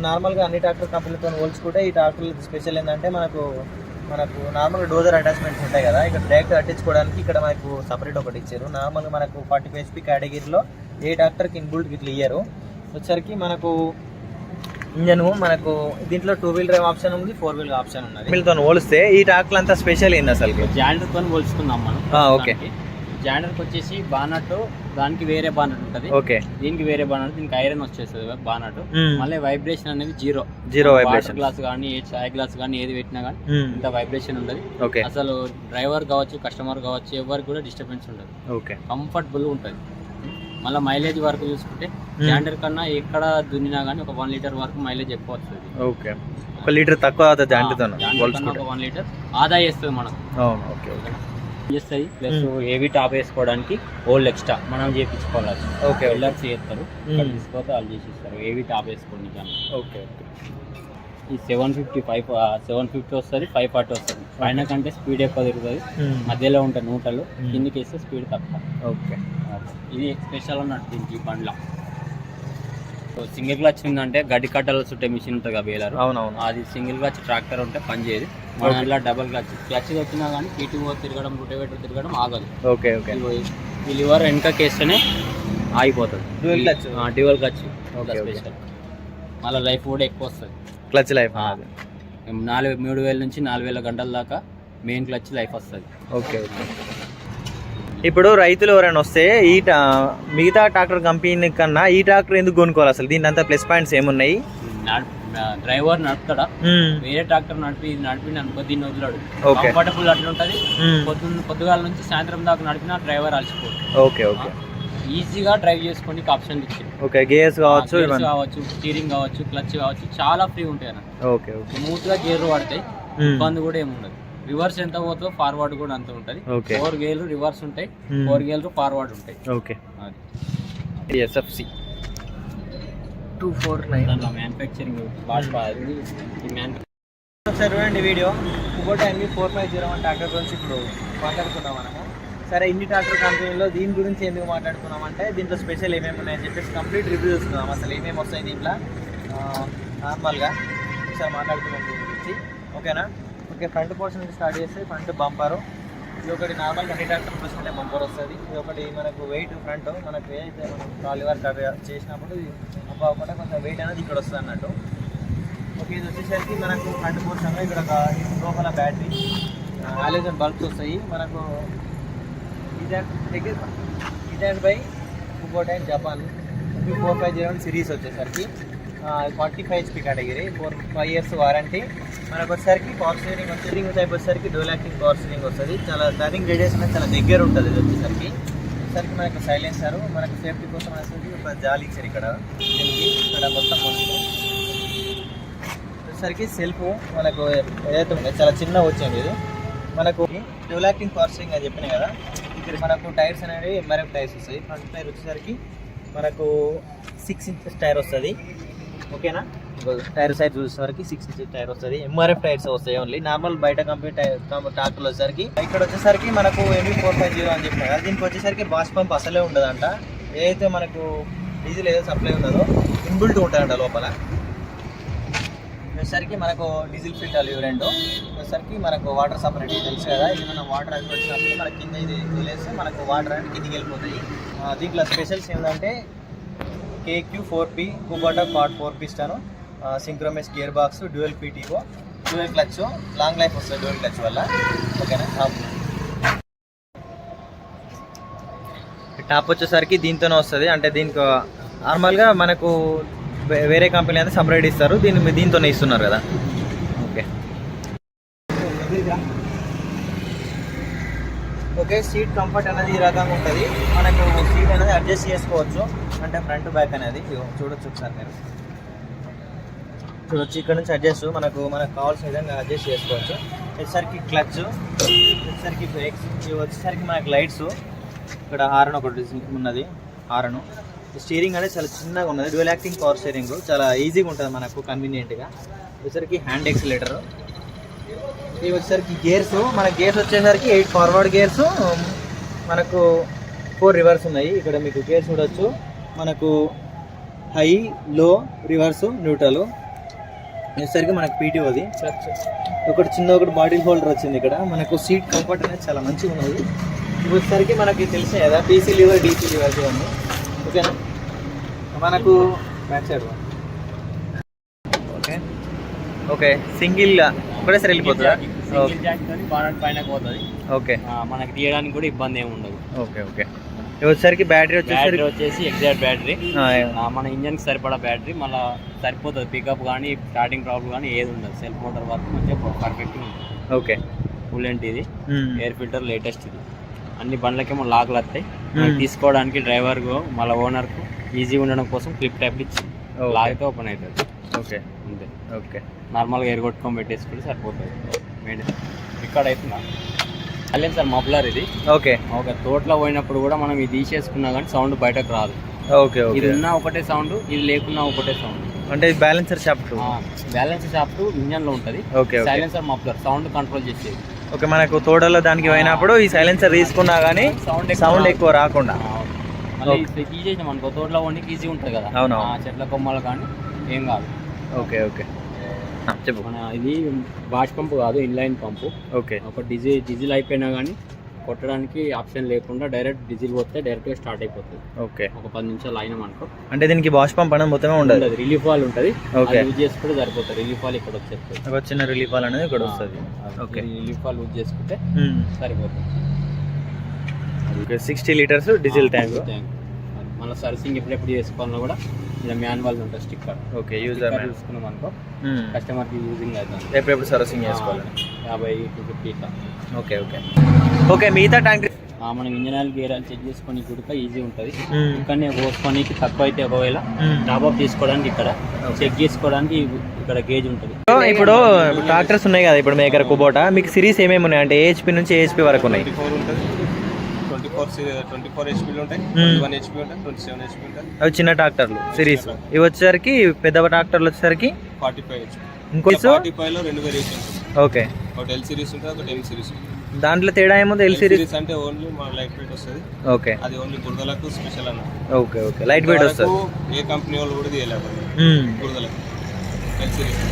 నార్మల్గా అన్ని ట్రాక్టర్ కంపెనీతో పోల్చుకుంటే ఈ ట్రాక్టర్ స్పెషల్ ఏంటంటే మనకు నార్మల్ డోజర్ అటాచ్మెంట్స్ ఉంటాయి కదా, ఇక్కడ డైరెక్ట్ అట్టించుకోవడానికి ఇక్కడ మనకు సపరేట్ ఒకటి ఇచ్చారు. నార్మల్గా మనకు 45 HP కేటగిరీలో ఏ ట్రాక్టర్కి ఇన్బుల్ట్ ఇట్లా ఇయ్యారు. వచ్చేసరికి మనకు ఇంజన్ మనకు దీంట్లో 2 వీల్ డ్రైవ్ ఆప్షన్ ఉంది, 4 వీల్ ఆప్షన్ ఉన్నది. వీళ్ళతో పోలిస్తే ఈ ట్రాక్టర్ అంతా స్పెషల్ ఏంది అసలు? జాండర్తో పోల్చుకుందాం మనం. ఓకే, జాండర్కి వచ్చేసి బానట్, దానికి వేరే బానట్ ఉంటుంది, ఓకే, దీనికి వేరే బానట్, దీనికి ఐరన్ వచ్చేస్తుంది బానట్. మళ్ళీ వైబ్రేషన్ అనేది జీరో వైబ్రేషన్. గ్లాస్ కానీ చాయ్ గ్లాస్ కానీ ఏది పెట్టినా కానీ ఇంత వైబ్రేషన్ ఉండదు. అసలు డ్రైవర్ కావచ్చు, కస్టమర్ కావచ్చు, ఎవరికి కూడా డిస్టర్బెన్స్ ఉండదు. ఓకే, కంఫర్టబుల్ ఉంటుంది. మళ్ళీ మైలేజ్ వరకు చూసుకుంటే జాండర్ కన్నా ఎక్కడ దున్నినా కానీ ఒక 1 లీటర్ వరకు మైలేజ్ ఎక్కువ వస్తుంది. ఓకే, 1 లీటర్ తక్కువ అవుతుంది జాండర్తో. 1 లీటర్ ఆదా చేస్తుంది మనకు. చేస్తాయి. ప్లస్ హెవీ టాప్ వేసుకోవడానికి ఓల్డ్ ఎక్స్ట్రా మనం చేయించుకోవాలి. ఓకే, వెల్డర్స్ చేస్తారు, తీసుకపోతే వాళ్ళు చేసిస్తారు హెవీ టాప్ వేసుకోవడానికి. ఓకే, ఈ 750 వస్తుంది, 540 వస్తుంది. పైన కంటే స్పీడ్ ఎక్కువ తిరుగుతుంది, మధ్యలో ఉంటాయి నూటలు, కిందికి వేస్తే స్పీడ్ తక్కువ. ఓకే, ఇది స్పెషల్ అన్నట్టు దీనికి ఈ బండ్ల. సింగిల్ క్లచ్ ఉందంటే గడ్డి కట్టలు చుట్టే మిషన్ ఉంటుంది కదా బేలర్, అవునవును, అది సింగిల్ క్లచ్ ట్రాక్టర్ ఉంటే పని చేయదు. మనం ఇలా డబుల్ క్లచ్ వచ్చినా కానీ పీటీఓ తిరగడం, రొటేవేటర్ తిరగడం ఆగదు. ఓకే ఓకే, ఈ లివర్ వెనకకి వేస్తేనే ఆగిపోతుంది. Dual clutch special. మళ్ళీ లైఫ్ కూడా ఎక్కువ వస్తుంది. క్లచ్ లైఫ్ 3,000 నుంచి 4,000 గంటల దాకా మెయిన్ క్లచ్ లైఫ్ వస్తుంది. Okay okay. ఇప్పుడు రైతులు ఎవరైనా వస్తే ఈ మిగతా ట్రాక్టర్ కంపెనీ కన్నా ఈ ట్రాక్టర్ ఎందుకు కొనుక్కోవాలి అసలు? దీని అంతా ప్లస్ పాయింట్స్ ఏమున్నాయి? డ్రైవర్ నడుపుతాడా, వేరే ట్రాక్టర్ నడిపి అనుకో దీన్ని వదిలాడు, కంఫర్టబుల్ అట్లుంటది. పొద్దుగాల నుంచి సాయంత్రం దాకా నడిపినా డ్రైవర్ అలసిపోదు. ఓకే ఓకే, ఈజీగా డ్రైవ్ చేసుకోండి ఆప్షన్ ఇచ్చింది. ఓకే, గేర్స్ కావచ్చు, స్టీరింగ్ కావచ్చు, క్లచ్ కావచ్చు, చాలా ఫ్రీ ఉంటాయి అన్న. ఓకే ఓకే, స్మూత్ గా గేర్లు పడతాయి, ఇబ్బంది కూడా ఏముండదు. రివర్స్ ఎంత పోతుందో ఫార్వర్డ్ కూడా అంత ఉంటుంది. 4 గేర్లు రివర్స్ ఉంటాయి, 4 గేర్లు ఫార్వర్డ్ ఉంటాయి. ఓకే, అది ఎస్ఎఫ్సి 249 మ్యానుఫ్యాక్చరింగ్ సరే వీడియో. ఇంకోటి NV 4501 ట్రాక్టర్ గురించి ఇప్పుడు మాట్లాడుకున్నాం మనము. సరే, ఇన్ని ట్రాక్టర్ కంపెనీలో దీని గురించి ఎందుకు మాట్లాడుకున్నాం అంటే దీంట్లో స్పెషల్ ఏమేమి ఉన్నాయని చెప్పేసి కంప్లీట్ రివ్యూ చూస్తున్నాం. అసలు ఏమేమి వస్తాయి దీంట్లో నార్మల్గా ఒకసారి మాట్లాడుకున్నాం దీని గురించి. ఓకేనా? ఓకే, ఫ్రంట్ పోర్షన్ నుంచి స్టార్ట్ చేస్తే ఫ్రంట్ బంపరు. ఇది ఒకటి నార్మల్గా అన్ని ట్రాక్టర్ చూసుకుంటే బంపర్ వస్తుంది. ఇది ఒకటి మనకు వెయిట్ ఫ్రంట్ మనకు ఏదైతే మనం ట్రాలీవర్ చేసినప్పుడు బంప్ అవ్వకుండా కొంచెం వెయిట్ అనేది ఇక్కడ వస్తుంది అన్నట్టు. ఓకే, ఇది వచ్చేసరికి మనకు ఫ్రంట్ పోర్షన్లో ఇక్కడ ఒక లోపల బ్యాటరీ, హాలోజన్ బల్బ్స్ వస్తాయి మనకు. ఇదాన్ బై కుబోటైన్ జపాన్ 450 సిరీస్ వచ్చేసరికి 45 HP కేటగిరీ, 5 years వారంటీ. మనకు వచ్చేసరికి పవర్ స్టీరింగ్ టైప్ వచ్చేసరికి డ్యూయల్ యాక్టింగ్ పవర్ స్టీరింగ్ వస్తుంది. చాలా టర్నింగ్ రేడియస్ అనేది చాలా దగ్గర ఉంటుంది. ఇది వచ్చేసరికి మనకు సైలెన్సర్, మనకు సేఫ్టీ కోసం వచ్చేసరికి ఒక జాలి ఇచ్చారు ఇక్కడ మొత్తం. వచ్చేసరికి సెల్ఫ్ మనకు ఏదైతే ఉందో చాలా చిన్న వచ్చింది. ఇది మనకు డ్యూయల్ యాక్టింగ్ పవర్ స్టీరింగ్ అని చెప్పినాయి కదా. ఇక్కడ మనకు టైర్స్ అనేవి MRF టైర్స్ వస్తాయి. ఫ్రంట్ టైర్ వచ్చేసరికి మనకు 6 inches టైర్ వస్తుంది. ఓకేనా? టైర్ సైజ్ చూసేసరికి 6 inches టైర్ వస్తుంది. MRF టైర్స్ వస్తాయి ఓన్లీ. నార్మల్ బయట కంపెనీ ట్రాక్టర్లు వచ్చేసరికి ఇక్కడ వచ్చేసరికి మనకు NV 450 అని చెప్పిన కదా. దీనికి వచ్చేసరికి బాష్ పంప్ అసలే ఉండదంట. ఏదైతే మనకు డీజిల్ ఏదో సప్లై ఉన్నదో ఇన్బుల్ట్ ఉంటుందంట లోపల. వచ్చేసరికి మనకు డీజిల్ ఫిల్టర్ ఇవి రెండు. వచ్చేసరికి మనకు వాటర్ సపరేట్ తెలుసు కదా. ఇది మనం వాటర్ అది వచ్చినప్పుడు మనకి కింద ఇది వదిలేస్తే మనకు వాటర్ అనేది కిందికి వెళ్ళిపోతాయి. దీంట్లో స్పెషల్స్ ఏంటంటే KQ4P Kubota quad 4 piston, synchromesh gear box, dual PTO, dual clutch, long life వస్తుంది డ్యూయల్ క్లచ్ వల్ల. ఓకేనా? టాప్ వచ్చేసరికి దీంతోనే వస్తుంది. అంటే దీనికి నార్మల్గా మనకు వేరే కంపెనీ అయితే సపరేట్ ఇస్తారు, దీంతోనే ఇస్తున్నారు కదా. ఓకే ఓకే, సీట్ కంఫర్ట్ అనేది ఈ రకంగా ఉంటుంది. మనకు సీట్ అనేది అడ్జస్ట్ చేసుకోవచ్చు, అంటే ఫ్రంట్ బ్యాక్ అనేది చూడొచ్చు. ఒకసారి మీరు చూడొచ్చు, ఇక్కడ నుంచి అడ్జస్ట్ మనకు కావాల్సిన విధంగా అడ్జస్ట్ చేసుకోవచ్చు. వచ్చేసరికి క్లచ్, వచ్చేసరికి బ్రేక్స్, ఇవి వచ్చేసరికి మనకి లైట్స్, ఇక్కడ హారన్ ఒకటి ఉన్నది. హారన్ స్టీరింగ్ అనేది చాలా చిన్నగా ఉన్నది. డ్యూయల్ యాక్టింగ్ పవర్ స్టీరింగ్ చాలా ఈజీగా ఉంటుంది మనకు, కన్వీనియంట్గా. వచ్చేసరికి హ్యాండ్ ఎక్సిలేటర్. ఇవి వచ్చేసరికి గేర్స్, మన గేర్స్ వచ్చేసరికి 8 ఫార్వర్డ్ గేర్స్, మనకు 4 రివర్స్ ఉన్నాయి. ఇక్కడ మీకు గేర్స్ చూడొచ్చు. మనకు హై, లో, రివర్స్, న్యూట్రల్. వచ్చేసరికి మనకు పీటీఓది ఒకటి బాటిల్ హోల్డర్ వచ్చింది. ఇక్కడ మనకు సీట్ కంఫర్ట్ అనేది చాలా మంచిగా ఉన్నది. వచ్చేసరికి మనకి తెలిసే కదా పీసీ లివర్, డీసీ లివర్ ఇవన్నీ. ఓకేనా, మనకు బ్యాక్ సైడ్ ఓకే ఓకే సింగిల్గా ఒకటేసారి వెళ్ళిపోతుందా? సింగిల్ జాక్ తోని బానట్ పైన పోతుంది. ఓకే, మనకి తీయడానికి కూడా ఇబ్బంది ఏమి ఉండదు. Okay okay. వచ్చేసరికి బ్యాటరీ వచ్చేసి ఎగ్జాక్ట్ బ్యాటరీ, మన ఇంజన్ కి సరిపడా బ్యాటరీ, మళ్ళీ సరిపోతుంది. పికప్ కానీ స్టార్టింగ్ ప్రాబ్లం కానీ ఏది ఉండదు. సెల్ఫ్ మోటార్ వర్క్ మంచిగా పర్ఫెక్ట్ ఉంటుంది. ఓకే, ఫుల్ ఏంటి ఇది, ఎయిర్ ఫిల్టర్ లేటెస్ట్ ఇది. అన్ని బండ్లకేమో లాక్లు వస్తాయి. తీసుకోవడానికి డ్రైవర్ మళ్ళీ ఓనర్ కు ఈజీగా ఉండడం కోసం క్లిప్ టైప్ ఇచ్చి లాగితే ఓపెన్ అవుతుంది. ఓకే అంతే. ఓకే, నార్మల్గా ఎయిర్ కొట్టుకొని పెట్టేసుకుంటే సరిపోతుంది. ఇక్కడ అవుతుందా సైలెన్సర్ మఫ్లర్ ఇది. ఓకే ఓకే, తోటలో పోయినప్పుడు కూడా మనం ఇది తీసేసుకున్నా కానీ సౌండ్ బయటకు రాదు. ఓకే, ఇది ఉన్నా ఒకటే సౌండ్, ఇది లేకున్నా ఒకటే సౌండ్. అంటే balancer shaft, balancer shaft engine లో ఉంటది. Okay, silencer muffler sound control చేసేది. ఓకే, మనకు తోటలో దానికి పోయినప్పుడు ఈ సైలెన్సర్ తీసుకున్నా కానీ సౌండ్ ఎక్కువ రాకుండా. మళ్ళీ తీసేసాం అనుకో, తోటలో వండికి ఈజీ ఉంటుంది కదా. అవును, చెట్ల కొమ్మలు కానీ ఏం కాదు. ఓకే ఓకే, చెప్పు. మన ఇది వాష్ పంపు కాదు, ఇన్లైన్ పంపు. ఓకే, ఒక డీజిల్ అయిపోయినా కానీ కొట్టడానికి ఆప్షన్ లేకుండా డైరెక్ట్ డీజిల్ పోతే డైరెక్ట్గా స్టార్ట్ అయిపోతుంది. ఓకే, ఒక 10 నిమిషాలు అయినాం అనుకో. అంటే దీనికి వాష్ పంప్ అనేది మొత్తమే ఉండదు, రిలీఫ్ వాల్ ఉంటుంది. ఓకే, యూజ్ చేసుకుంటే సరిపోతుంది. రిలీఫ్ వాల్ ఇక్కడ వచ్చేస్తుంది. ఒక చిన్న రిలీఫ్ వాల్ అనేది ఇక్కడ వస్తుంది. ఓకే, రిలీఫ్ వాల్ యూజ్ చేసుకుంటే సరిపోతుంది. 60 లీటర్స్ డీజిల్ ట్యాంక్. మళ్ళీ సర్వీసింగ్ ఎప్పుడెప్పుడు చేసుకోవాలన్నా కూడా ఇలా మాన్యువల్ ఉంటుంది స్టిక్కర్. ఓకే, యూజర్ చూసుకున్నాం అనుకో, కస్టమర్కి యూజింగ్ అవుతుంది. ఎప్పుడెప్పుడు సర్వీసింగ్ చేసుకోవాలి. 50-50 ఇట్లా. Okay okay okay. మిగతా ట్యాంక్ మనం engine oil, gear oil check చేసుకొని కూడా ఈజీ ఉంటుంది. ఇక్కడనే పోసుకోనికి తక్కువ అయితే ఒకవేళ టాప్ అప్ తీసుకోవడానికి ఇక్కడ చెక్ చేసుకోవడానికి ఇక్కడ గేజ్ ఉంటుంది. ఇప్పుడు ట్రాక్టర్స్ ఉన్నాయి కదా, ఇప్పుడు మేకర్ కుబోటా, మీకు సిరీస్ ఏమేమి ఉన్నాయి అంటే ఏహెచ్పి నుంచి ఏహెచ్పి వరకు ఉన్నాయి? 24 HP ఉంటాయి, 21 HP ఉంటాయి, 27 HP ఉంటాయి. అవి చిన్న ట్రాక్టర్లు సిరీస్. ఇవి వచ్చేసరికి పెద్ద ట్రాక్టర్లు వచ్చేసరికి 45 HP. ఇంకో 45 లో 2 వేరియేషన్స్. ఓకే, ఒకటి ఎల్ సిరీస్ ఉంటుంది, ఒకటి ఎం సిరీస్ ఉంటుంది. దాంట్లో తేడా ఏముంది? ఎల్ సిరీస్ అంటే ఓన్లీ మన లైట్ వెయిట్ వస్తుంది. ఓకే, అది ఓన్లీ బురదలకు స్పెషల్ అన్నమాట. ఓకే ఓకే, లైట్ వెయిట్ వస్తుంది. ఏ కంపెనీ వాళ్ళు కూడా తీయలేదు బురదలకు. L series